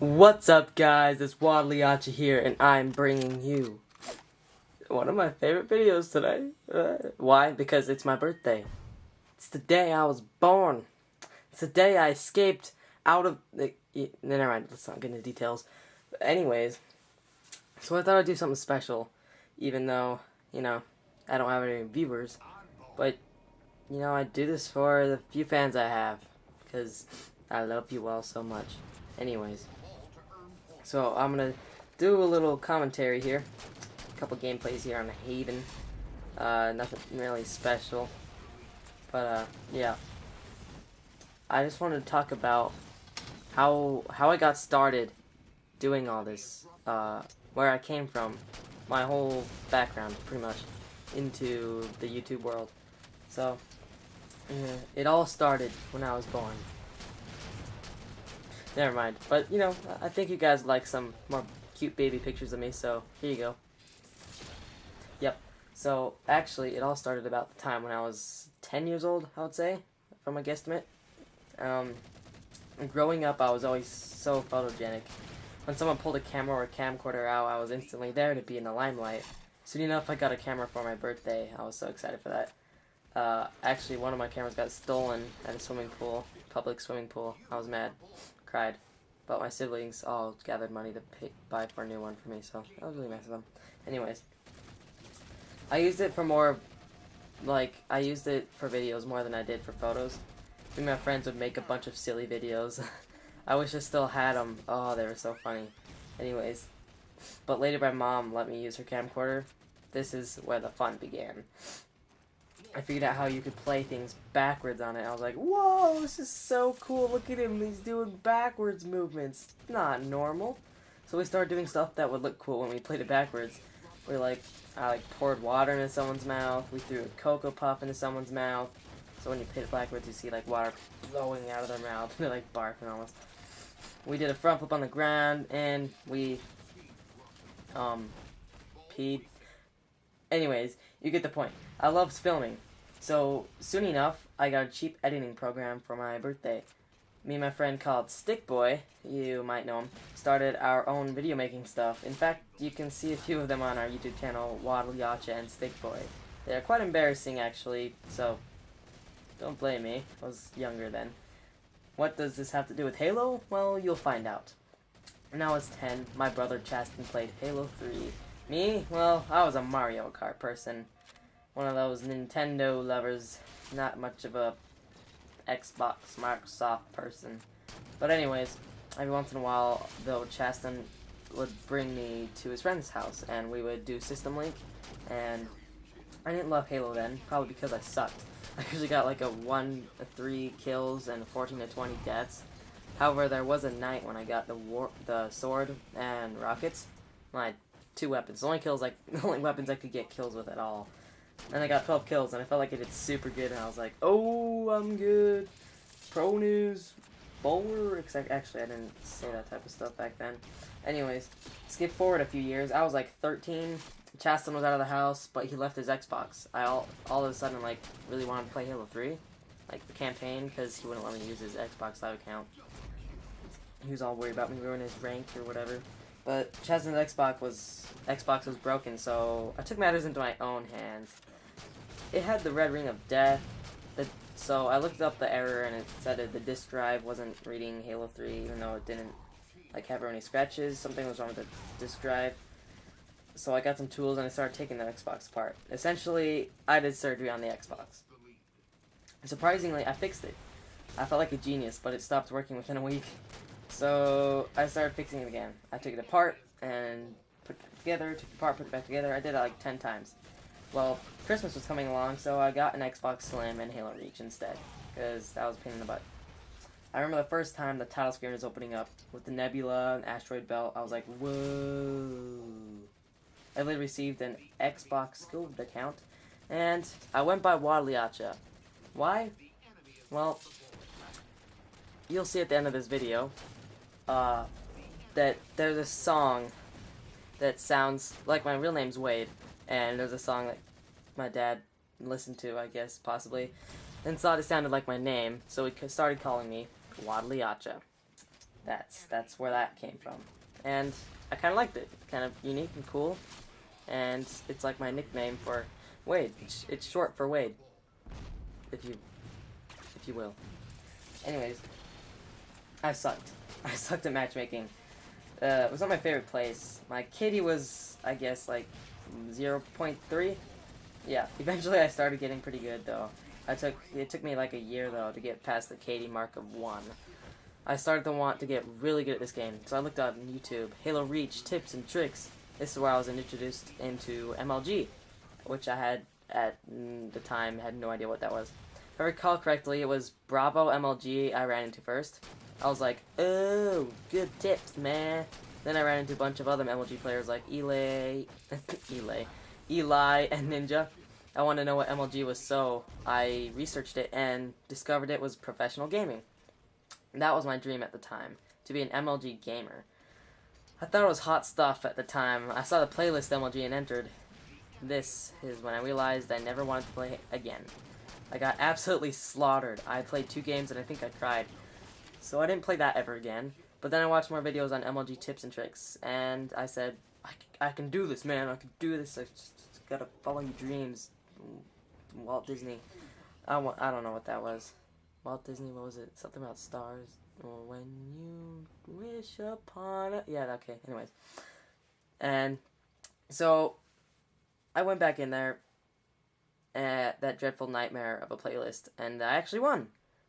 What's up, guys? It's Wadliacha here, and I'm bringing you one of my favorite videos today. Why? Because it's my birthday. It's the day I was born. It's the day I escaped out of the... Never mind, let's not get into details. But anyways, so I thought I'd do something special, even though, I don't have any viewers. But, I do this for the few fans I have, because I love you all so much. Anyways. So I'm gonna do a little commentary here, a couple gameplays here on Haven. Nothing really special, but yeah. I just wanted to talk about how I got started doing all this, where I came from, my whole background pretty much into the YouTube world. So it all started when I was born. Never mind. But, I think you guys like some more cute baby pictures of me, so here you go. Yep. So, actually, it all started about the time when I was 10 years old, I would say, from a guesstimate. Growing up, I was always so photogenic. When someone pulled a camera or a camcorder out, I was instantly there to be in the limelight. Soon enough, I got a camera for my birthday. I was so excited for that. Actually, one of my cameras got stolen at a swimming pool, public swimming pool. I was mad. Cried, but my siblings all gathered money to buy for a new one for me, so that was really nice of them. Anyways, I used it for more, I used it for videos more than I did for photos. Me and my friends would make a bunch of silly videos. I wish I still had them. Oh, they were so funny. Anyways, but later my mom let me use her camcorder. This is where the fun began. I figured out how you could play things backwards on it. I was like, whoa, this is so cool. Look at him. He's doing backwards movements. Not normal. So we started doing stuff that would look cool when we played it backwards. I poured water into someone's mouth. We threw a Cocoa Puff into someone's mouth. So when you play it backwards, you see water flowing out of their mouth. They're barfing almost. We did a front flip on the ground, and we peed. Anyways, you get the point. I love filming. So, soon enough, I got a cheap editing program for my birthday. Me and my friend called Stickboy, you might know him, started our own video making stuff. In fact, you can see a few of them on our YouTube channel, Wadliacha and Stickboy. They're quite embarrassing, actually, so don't blame me. I was younger then. What does this have to do with Halo? Well, you'll find out. When I was 10, my brother Chaston played Halo 3. Me? Well, I was a Mario Kart person. One of those Nintendo lovers. Not much of a Xbox, Microsoft person. But anyways, every once in a while, though, Chaston would bring me to his friend's house, and we would do System Link, and I didn't love Halo then, probably because I sucked. I usually got a 1-3 kills and 14-20 deaths. However, there was a night when I got the sword and rockets. I had 2 weapons. The only weapons I could get kills with at all. And I got 12 kills, and I felt like I did super good, and I was like, oh, I'm good. Pro news. Bowler. Actually, I didn't say that type of stuff back then. Anyways, skip forward a few years. I was 13. Chaston was out of the house, but he left his Xbox. I all of a sudden, really wanted to play Halo 3. The campaign, because he wouldn't let me use his Xbox Live account. He was all worried about me ruining his rank or whatever. But Chaston's Xbox was broken, so I took matters into my own hands. It had the red ring of death, so I looked up the error, and it said that the disk drive wasn't reading Halo 3, even though it didn't have any scratches. Something was wrong with the disk drive. So I got some tools, and I started taking the Xbox apart. Essentially, I did surgery on the Xbox. Surprisingly, I fixed it. I felt like a genius, but it stopped working within a week. So I started fixing it again. I took it apart and put it back together, took it apart, put it back together. I did it 10 times. Well, Christmas was coming along, so I got an Xbox Slim and Halo Reach instead, because that was a pain in the butt. I remember the first time the title screen was opening up with the Nebula and Asteroid Belt. I was like, whoa. I later received an Xbox Gold account, and I went by Wadliacha. Why? Well, you'll see at the end of this video that there's a song that sounds like my real name's Wade, and there's a song that my dad listened to, I guess, possibly, and thought it sounded like my name, so he started calling me Wadliacha. that's where that came from. And I kind of liked it. Kind of unique and cool. And it's like my nickname for Wade. It's short for Wade, if you will. Anyways, I sucked. I sucked at matchmaking. It was not my favorite place. My kitty was, I guess, like 0.3. Yeah, eventually I started getting pretty good, though. It took me like a year, though, to get past the Katie mark of 1. I started to want to get really good at this game, so I looked up on YouTube, Halo Reach, tips and tricks. This is where I was introduced into MLG, which I had, at the time, had no idea what that was. If I recall correctly, it was Bravo MLG I ran into first. I was like, oh, good tips, man. Then I ran into a bunch of other MLG players like Eli, and Ninja. I wanted to know what MLG was, so I researched it and discovered it was professional gaming. That was my dream at the time, to be an MLG gamer. I thought it was hot stuff at the time. I saw the playlist MLG and entered. This is when I realized I never wanted to play again. I got absolutely slaughtered. I played 2 games and I think I cried. So I didn't play that ever again. But then I watched more videos on MLG tips and tricks, and I said, I can do this, man. I can do this. I just gotta follow your dreams. Walt Disney. I don't know what that was. Walt Disney, what was it? Something about stars. When you wish upon a... Yeah, okay, anyways. And so I went back in there at that dreadful nightmare of a playlist, and I actually won.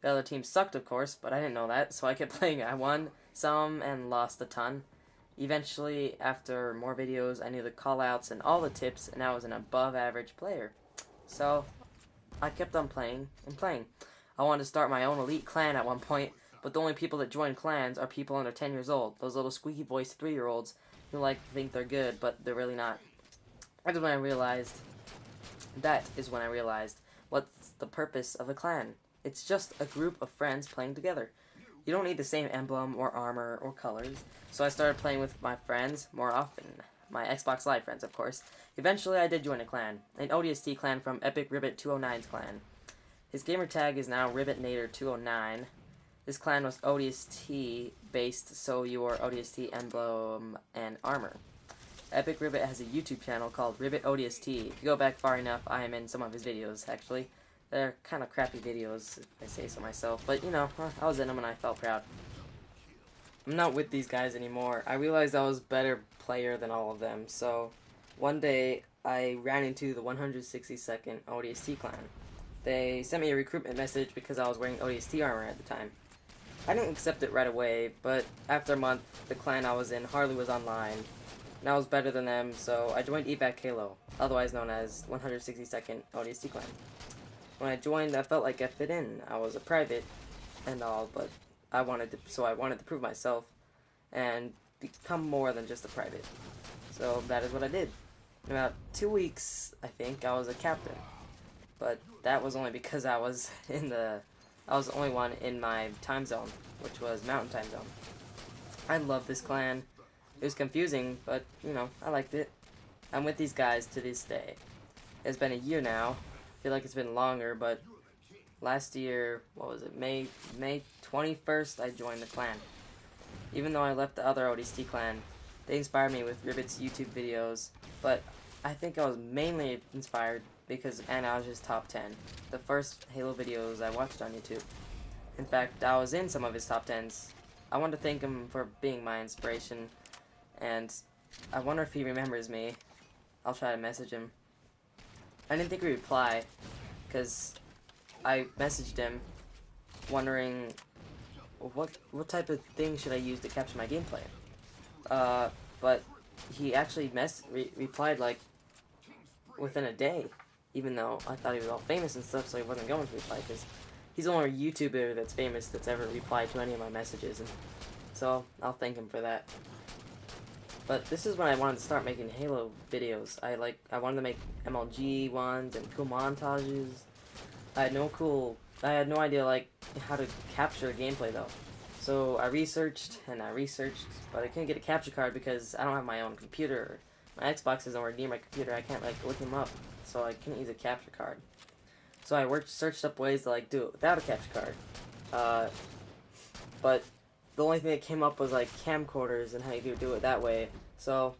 The other team sucked, of course, but I didn't know that, so I kept playing. I won some and lost a ton. Eventually, after more videos, I knew the callouts and all the tips, and I was an above-average player. So I kept on playing and playing. I wanted to start my own elite clan at one point, but the only people that join clans are people under 10 years old. Those little squeaky-voiced 3-year-olds who like to think they're good, but they're really not. That is when I realized what's the purpose of a clan. It's just a group of friends playing together. You don't need the same emblem or armor or colors, so I started playing with my friends more often. My Xbox Live friends, of course. Eventually, I did join a clan, an ODST clan from Epic Ribbit 209's clan. His gamer tag is now RibbitNader209. This clan was ODST based, so you wore ODST emblem and armor. Epic Ribbit has a YouTube channel called Ribbit ODST. If you go back far enough, I am in some of his videos, actually. They're kind of crappy videos, if I say so myself, but you know, I was in them and I felt proud. I'm not with these guys anymore. I realized I was a better player than all of them, so one day I ran into the 162nd ODST clan. They sent me a recruitment message because I was wearing ODST armor at the time. I didn't accept it right away, but after a month, the clan I was in hardly was online, and I was better than them, so I joined Evac Halo, otherwise known as 162nd ODST clan. When I joined, I felt like I fit in. I was a private and all, but I wanted to prove myself and become more than just a private. So that is what I did. In about 2 weeks, I think, I was a captain. But that was only because I was the only one in my time zone, which was Mountain Time Zone. I love this clan. It was confusing, but, you know, I liked it. I'm with these guys to this day. It's been a year now. I feel like it's been longer, but last year, what was it, May 21st, I joined the clan. Even though I left the other ODST clan, they inspired me with Ribbit's YouTube videos, but I think I was mainly inspired because of Anaj's top 10, the first Halo videos I watched on YouTube. In fact, I was in some of his top 10s. I want to thank him for being my inspiration, and I wonder if he remembers me. I'll try to message him. I didn't think he'd reply, because I messaged him wondering what type of thing should I use to capture my gameplay. But he actually replied like within a day, even though I thought he was all famous and stuff, so he wasn't going to reply, because he's the only YouTuber that's famous that's ever replied to any of my messages, and so I'll thank him for that. But this is when I wanted to start making Halo videos. I wanted to make MLG ones and cool montages. I had no idea like how to capture gameplay though. So I researched, but I couldn't get a capture card because I don't have my own computer. My Xbox is nowhere near my computer. I can't like look them up, so I couldn't use a capture card. So I searched up ways to like do it without a capture card. But the only thing that came up was like camcorders and how you do it that way. So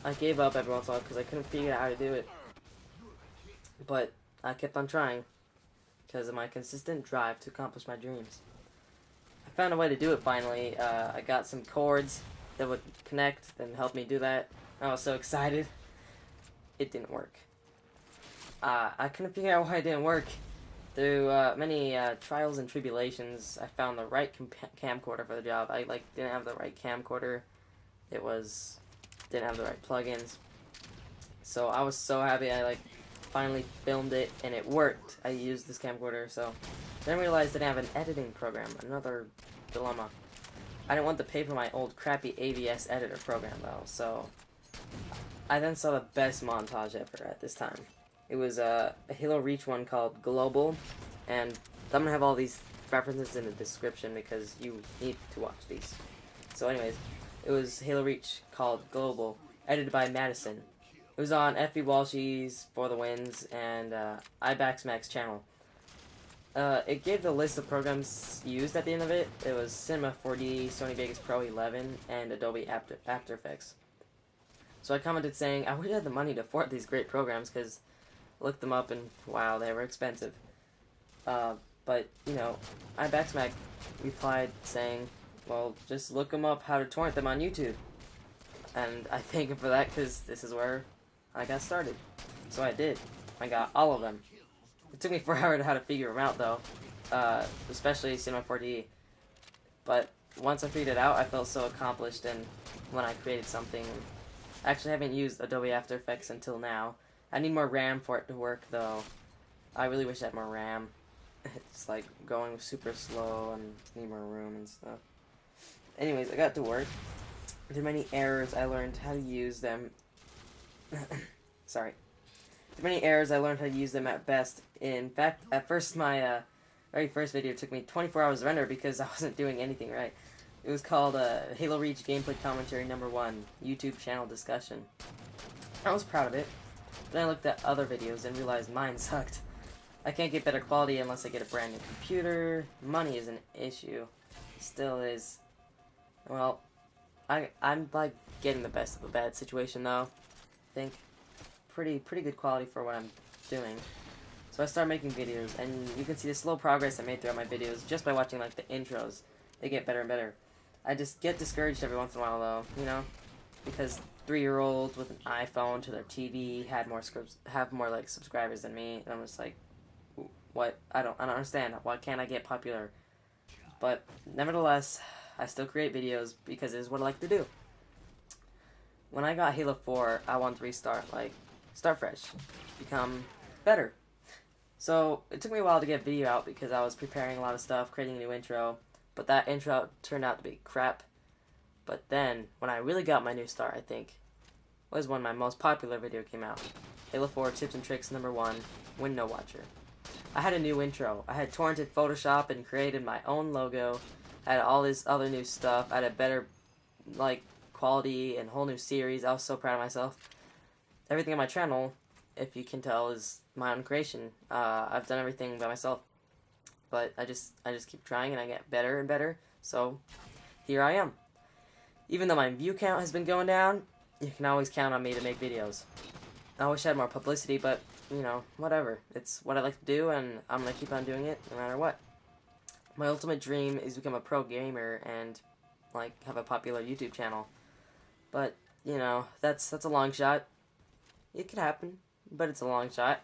I gave up every once in a while because I couldn't figure out how to do it. But I kept on trying because of my consistent drive to accomplish my dreams. I found a way to do it finally. I got some cords that would connect and help me do that. I was so excited. It didn't work. I couldn't figure out why it didn't work. Through many trials and tribulations, I found the right camcorder for the job. I didn't have the right camcorder. Didn't have the right plugins. So I was so happy I finally filmed it and it worked. I used this camcorder. So then I realized I didn't have an editing program. Another dilemma. I didn't want to pay for my old crappy AVS editor program though. So I then saw the best montage ever at this time. It was a Halo Reach one called Global, and I'm gonna have all these references in the description because you need to watch these. So anyways, it was Halo Reach called Global, edited by Madison. It was on FB Walshies for the Wins and iBaxMax channel. It gave the list of programs used at the end of it. It was Cinema 4D, Sony Vegas Pro 11, and Adobe After Effects. So I commented saying, I wish I had the money to afford these great programs because I looked them up and wow, they were expensive. But, you know, iBaxMax replied saying, well, just look them up how to torrent them on YouTube. And I thank him for that because this is where I got started. So I did. I got all of them. It took me forever to how to figure them out though, especially Cinema 4D. But once I figured it out, I felt so accomplished, and when I created something, I actually haven't used Adobe After Effects until now. I need more RAM for it to work though. I really wish I had more RAM. It's like going super slow and need more room and stuff. Anyways, I got to work. Through many errors, I learned how to use them. Sorry. Through many errors, I learned how to use them at best. In fact, at first, my very first video took me 24 hours to render because I wasn't doing anything right. It was called Halo Reach Gameplay Commentary #1, YouTube channel discussion. I was proud of it. Then I looked at other videos and realized mine sucked. I can't get better quality unless I get a brand new computer. Money is an issue. Still is. Well, I'm like getting the best of a bad situation though. I think pretty good quality for what I'm doing. So I started making videos, and you can see the slow progress I made throughout my videos just by watching like the intros. They get better and better. I just get discouraged every once in a while though, you know, because 3-year-olds with an iPhone to their TV have more like subscribers than me, and I'm just like, what? I don't understand. Why can't I get popular? But nevertheless, I still create videos because it is what I like to do. When I got Halo 4, I wanted to restart, start fresh, become better. So it took me a while to get video out because I was preparing a lot of stuff, creating a new intro, but that intro turned out to be crap. But then, when I really got my new start, I think, was when my most popular video came out. Halo 4 Tips and Tricks #1, Window Watcher. I had a new intro. I had torrented Photoshop and created my own logo. I had all this other new stuff. I had a better, quality and whole new series. I was so proud of myself. Everything on my channel, if you can tell, is my own creation. I've done everything by myself. But I just keep trying and I get better and better. So, here I am. Even though my view count has been going down, you can always count on me to make videos. I wish I had more publicity, but, you know, whatever. It's what I like to do, and I'm going to keep on doing it no matter what. My ultimate dream is to become a pro gamer and, have a popular YouTube channel. But, you know, that's a long shot. It could happen, but it's a long shot.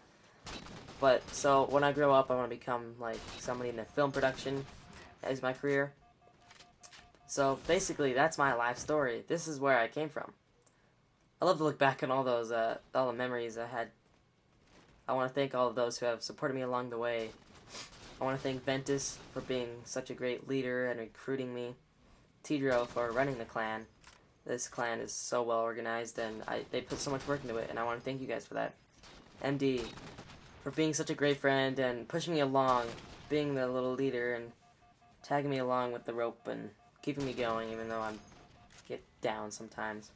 But, so, when I grow up, I want to become, somebody in the film production as my career. So, basically, that's my life story. This is where I came from. I love to look back on all those, all the memories I had. I want to thank all of those who have supported me along the way. I want to thank Ventus for being such a great leader and recruiting me. Tidro for running the clan. This clan is so well organized, and they put so much work into it, and I want to thank you guys for that. MD for being such a great friend and pushing me along, being the little leader and tagging me along with the rope and keeping me going even though I get down sometimes.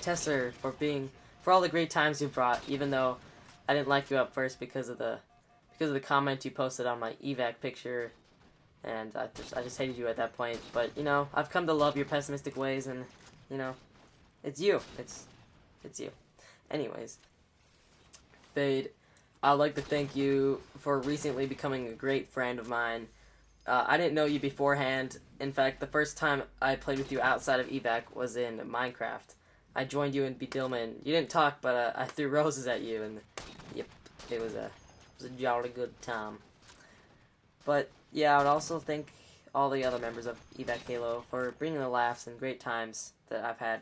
Tesser for all the great times you brought, even though I didn't like you at first because of the comment you posted on my evac picture. and I just hated you at that point. But, you know, I've come to love your pessimistic ways, and, you know, it's you. It's you. Anyways, Fade, I'd like to thank you for recently becoming a great friend of mine. I didn't know you beforehand. In fact, the first time I played with you outside of evac was in Minecraft. I joined you in Beetleman. You didn't talk, but I threw roses at you, and yep, it was a jolly good time. But yeah, I would also thank all the other members of evac Halo for bringing the laughs and great times that I've had.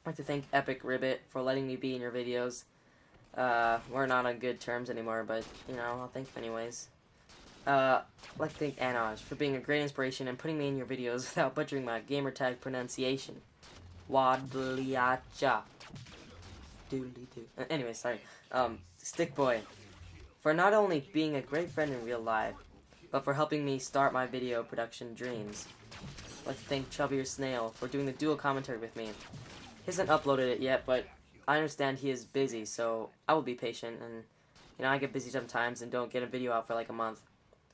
I'd like to thank Epic Ribbit for letting me be in your videos. We're not on good terms anymore, but, you know, I'll thank him anyways. I'd like to thank Anoj for being a great inspiration and putting me in your videos without butchering my gamertag pronunciation. Wadliacha. Doodly-doo. Anyway, sorry. Stickboy, for not only being a great friend in real life, but for helping me start my video production dreams. I'd like to thank Chubbier Snail for doing the dual commentary with me. He hasn't uploaded it yet, but I understand he is busy, so I will be patient, and, you know, I get busy sometimes and don't get a video out for like a month,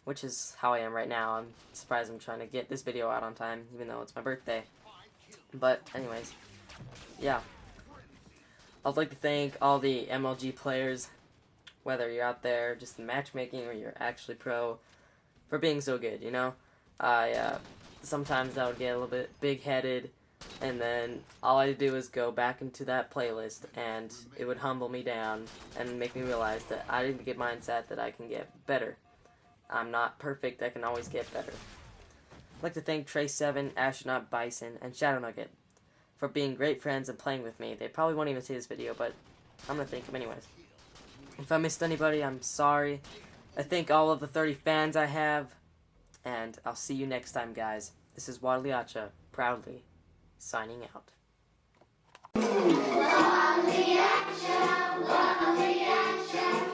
which is how I am right now. I'm surprised I'm trying to get this video out on time, even though it's my birthday. But, anyways, yeah. I'd like to thank all the MLG players, whether you're out there just in matchmaking or you're actually pro, for being so good, you know? Sometimes I would get a little bit big-headed, and then all I do is go back into that playlist, and it would humble me down and make me realize that I didn't get mindset that I can get better. I'm not perfect, I can always get better. I'd like to thank Trey7, Astronaut Bison, and Shadow Nugget for being great friends and playing with me. They probably won't even see this video, but I'm going to thank them anyways. If I missed anybody, I'm sorry. I thank all of the 30 fans I have, and I'll see you next time, guys. This is Wadliacha, proudly signing out. Wadliacha, Wadliacha,